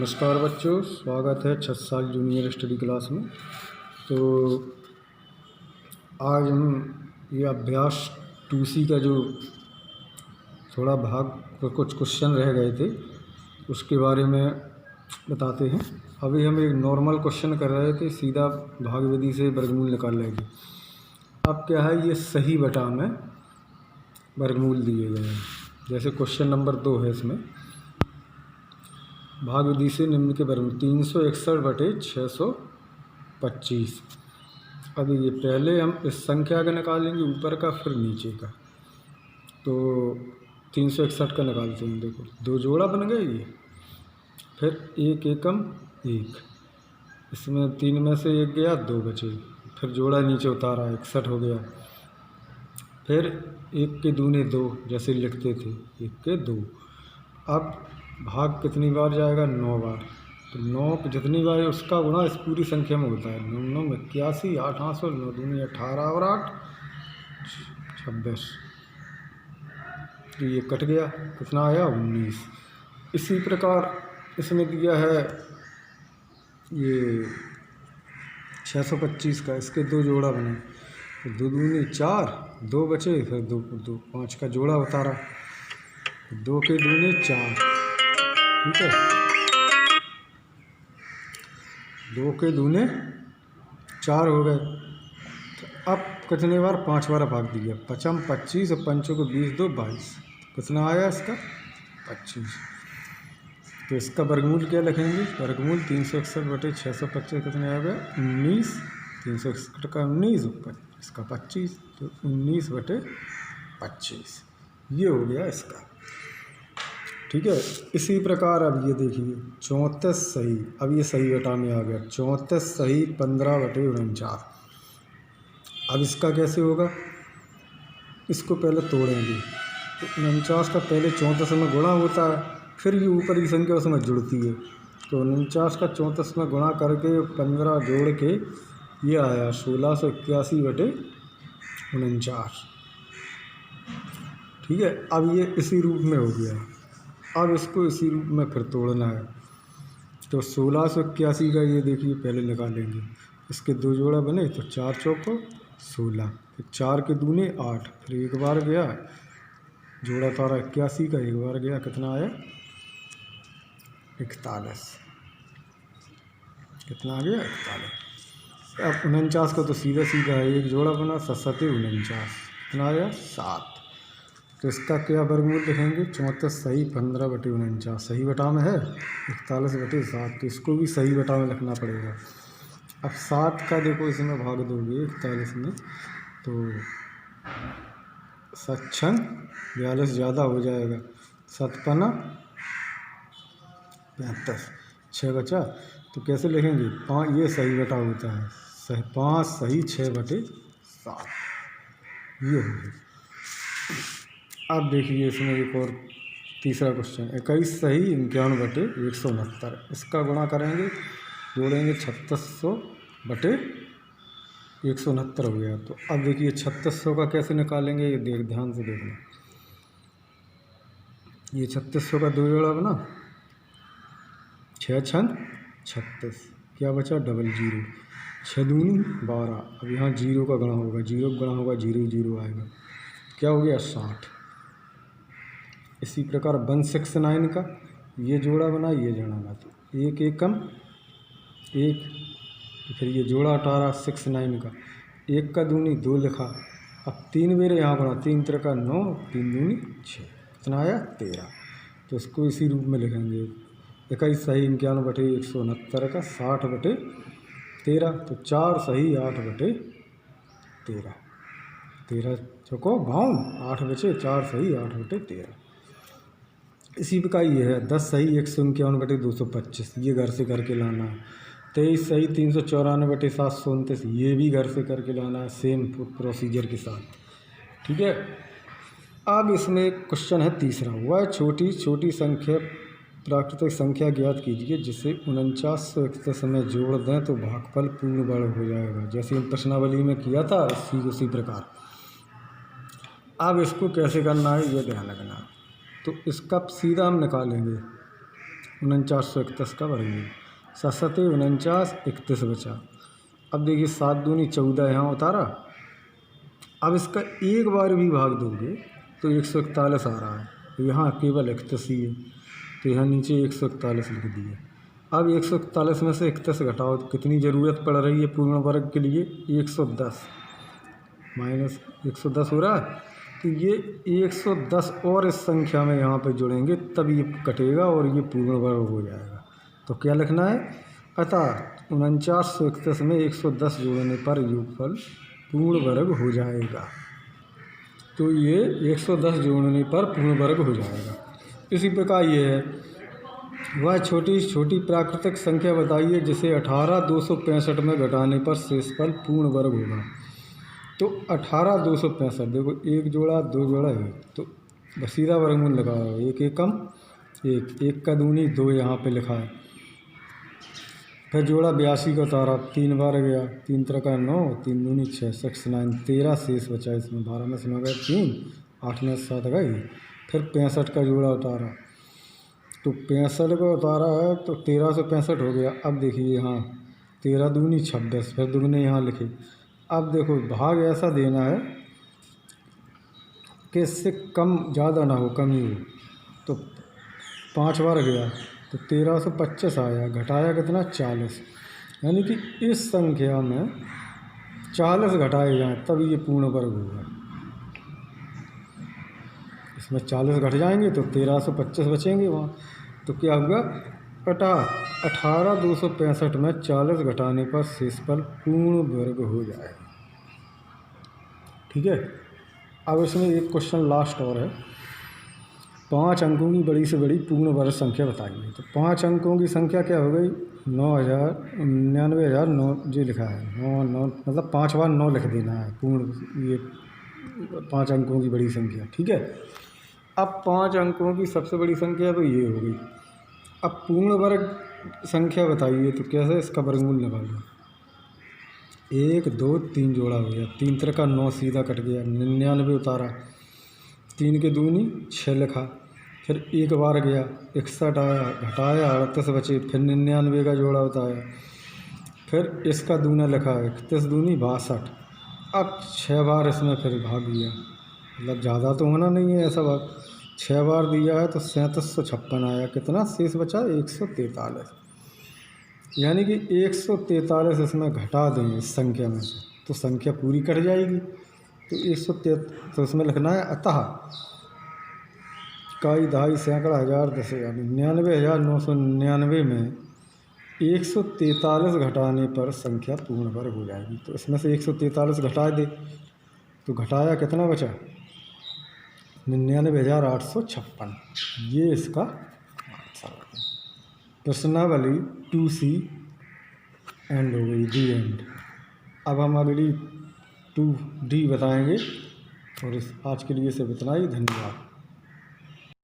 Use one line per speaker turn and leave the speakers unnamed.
नमस्कार बच्चों, स्वागत है 6 साल जूनियर स्टडी क्लास में। तो आज हम ये अभ्यास 2C का जो थोड़ा भाग कुछ क्वेश्चन रह गए थे उसके बारे में बताते हैं। अभी हम एक नॉर्मल क्वेश्चन कर रहे थे, सीधा भाग विधि से वर्गमूल निकाल लेंगे। अब क्या है, ये सही बटा में वर्गमूल दिए गए हैं। जैसे क्वेश्चन नंबर 2 है, इसमें भाग विधि से निम्न के वर्गमूल 361/625। अभी ये पहले हम इस संख्या का निकालेंगे, ऊपर का फिर नीचे का। तो 361 का निकालते हैं। देखो, दो जोड़ा बन गए ये, फिर एक एकम एक, इसमें 3 में से एक गया, 2 बचे, फिर जोड़ा नीचे उतारा, 61 हो गया। फिर 1 के दूने 2, जैसे लिखते थे 1 के 2। अब भाग कितनी बार जाएगा? 9 बार। तो 9 जितनी बार है उसका गुणा इस पूरी संख्या में होता है। 9 9 81, 8 800, 9 दूनी 18 और 8 26। तो ये कट गया, कितना आया? 19। इसी प्रकार इसमें दिया है ये 625 का, इसके 2 जोड़ा बने। तो 2 दूनी 4, 2 बचे, फिर 2 2 5 का जोड़ा उतारा, 2 के दूने 4। ठीक है, 2 के दूने 4 हो गए। तो अब कितने बार? 5 बार भाग दिया। 5 25 और 5 को 20, 2 22। कितना आया इसका? 25। तो इसका वर्गमूल क्या लिखेंगे? वर्गमूल 361/625 कितने आ गए? 19। 361 का 19, इसका 25, तो 19/25 ये हो गया इसका। ठीक है, इसी प्रकार अब ये देखिए 34 सही, अब ये सही बटा में आ गया। 34 सही 15/49। अब इसका कैसे होगा? इसको पहले तोड़ेंगे। तो 49 का पहले 34 में गुणा होता है, फिर ये ऊपर की संख्या उसमें जुड़ती है। तो 49 का 34 में गुणा करके 15 जोड़ के ये आया 1681/49। ठीक है, अब ये इसी रूप में हो गया। अब इसको इसी रूप में फिर तोड़ना है। तो 1681 का ये देखिए पहले निकालेंगे। इसके 2 जोड़ा बने, तो 4 चौको 16, फिर 4 के दूने 8, फिर एक बार गया जोड़ा तारा 81 का, एक बार गया, कितना आया? 41। कितना आ गया? 41। अब 49 का तो सीधा सीधा है, एक जोड़ा बना, 7 49, कितना आया? 7। तो इसका क्या वर्गमूल लिखेंगे? 34 सही 15/49, सही बटा में है 41/7, तो इसको भी सही बटा में लिखना पड़ेगा। अब 7 का देखो इसमें भाग दोगे 41 में, तो 7 6 42 ज़्यादा हो जाएगा, 7 5 35, 6 बचा। तो कैसे लिखेंगे? 5, ये सही बटा होता है, 5 सही 6/7 ये हो गया। अब देखिए इसमें एक और तीसरा क्वेश्चन, 21 सही 51/169। इसका गुणा करेंगे, जोड़ेंगे 3600/169 हो गया। तो अब देखिए 3600 का कैसे निकालेंगे, ये ध्यान से देखना। ये 3600 का 2 जोड़ा बना, 6 6 36, क्या बचा? डबल 0, 6 दूनी 12। अब यहाँ 0 का गुणा होगा, 0 का गुणा होगा, 0 0 आएगा, क्या हो गया? 60। इसी प्रकार 169 का ये जोड़ा बना, ये जोड़ा बना, तो 1 एकम 1, फिर ये जोड़ा 18 69 का, 1 का दूनी 2 लिखा। अब 3 मेरे यहाँ बना, 3 3 का 9, 3 दूनी 6, कितना आया? 13। तो इसको इसी रूप में लिखेंगे। 21 सही 51/169 का 60/13, तो 4 सही 8/13, 13 चौको 52, 8 बचे, 4 सही 8/13। इसी प्रकार ये है 10 सही 151/225, ये घर से करके लाना है। 23 सही 394/729, ये भी घर से करके लाना है, सेम प्रोसीजर के साथ। ठीक है, अब इसमें क्वेश्चन है तीसरा, वह छोटी छोटी संख्या प्राकृतिक संख्या ज्ञात कीजिए जिसे 4931 में जोड़ दें तो भागफल पूर्ण वर्ग हो जाएगा। जैसे हम प्रश्नावली में किया था उसी प्रकार। अब इसको कैसे करना है ये ध्यान रखना। तो इसका सीधा हम निकालेंगे 4931 का वर्गमूल। 7 49 31 बचा। अब देखिए 7 दूनी 14 यहाँ उतारा। अब इसका एक बार भी भाग दोगे तो 141 आ रहा है। यहाँ केवल 31 ही है तो यहाँ नीचे 141 लिख दिए। अब 141 में से 31 घटाओ तो कितनी ज़रूरत पड़ रही है पूर्ण वर्ग के लिए? 110 माइनस 110 हो रहा है। तो ये 110 और इस संख्या में यहाँ पे जुड़ेंगे तब ये कटेगा और ये पूर्ण वर्ग हो जाएगा। तो क्या लिखना है? अतः 4931 में 110 जोड़ने पर योगफल पूर्ण वर्ग हो जाएगा। तो ये 110 जोड़ने पर पूर्ण वर्ग हो जाएगा। इसी प्रकार ये है, वह छोटी छोटी प्राकृतिक संख्या बताइए जिसे 18,265 में घटाने पर शेषफल पूर्ण वर्ग होगा। तो 18,265 देखो, एक जोड़ा दो जोड़ा एक, तो सीधा वर्गमूल लगाओ। एक एकम एक, एक का दूनी दो यहाँ पे लिखा है। फिर जोड़ा 82 का उतारा, 3 बार गया, 3 त्रिका 9, 3 दूनी 6, 6 9 13 शेष बचा इसमें। 12 में से 9 गए 3, 8 में 7 गए। फिर 65 का जोड़ा उतारा, तो 65 का उतारा है तो 1365 हो गया। अब देखिए यहाँ 13 दूनी 26, फिर दुगने यहाँ लिखे। अब देखो भाग ऐसा देना है कि इससे कम ज़्यादा ना हो, कम ही हो। तो 5 बार गया तो 1325 आया, घटाया कितना? 40। यानी कि इस संख्या में 40 घटाए जाएँ तब ये पूर्ण वर्ग होगा। इसमें 40 घट जाएंगे तो 1325 बचेंगे वहाँ। तो क्या होगा? 18,265 में 40 घटाने पर शेषफल पूर्ण वर्ग हो जाएगा। ठीक है। अब इसमें एक क्वेश्चन लास्ट और है, 5 अंकों की बड़ी से बड़ी पूर्ण वर्ग संख्या बताइए। तो 5 अंकों की संख्या क्या हो गई? 99,009 जो लिखा है 9 मतलब 5 बार 9 लिख देना है पूर्ण, ये 5 अंकों की बड़ी संख्या। ठीक है। अब 5 अंकों की सबसे बड़ी संख्या तो ये हो गई। अब पूर्ण वर्ग संख्या बताइए, तो कैसे? इसका वर्गमूल लगा लो। 1 2 3 जोड़ा हो गया, 3 त्रिका 9 सीधा कट गया, 99 उतारा, 3 के दूनी 6 लिखा। फिर एक बार गया 61 आया, घटाया 38 बचे, फिर 99 का जोड़ा बताया, फिर इसका दूना लिखा 31 दूनी 62। अब 6 बार इसमें फिर भाग दिया, मतलब ज़्यादा तो होना नहीं है ऐसा भाग। 6 बार दिया है तो 3756 आया, कितना शेष बचा? 143। यानी कि 143 इसमें घटा दें इस संख्या में से तो संख्या पूरी कट जाएगी। तो 143 तो इसमें लिखना है अतः इकाई दहाई सैकड़ा हज़ार दशक 99,999 में 143 घटाने पर संख्या पूर्ण वर्ग हो जाएगी। तो इसमें से 143 घटा दे तो घटाया कितना बचा? 99,856। ये इसका आंसर है। प्रश्नावली 2C एंड हो गई, दी एंड। अब हम अगली 2D बताएंगे और आज के लिए सिर्फ इतना ही। धन्यवाद।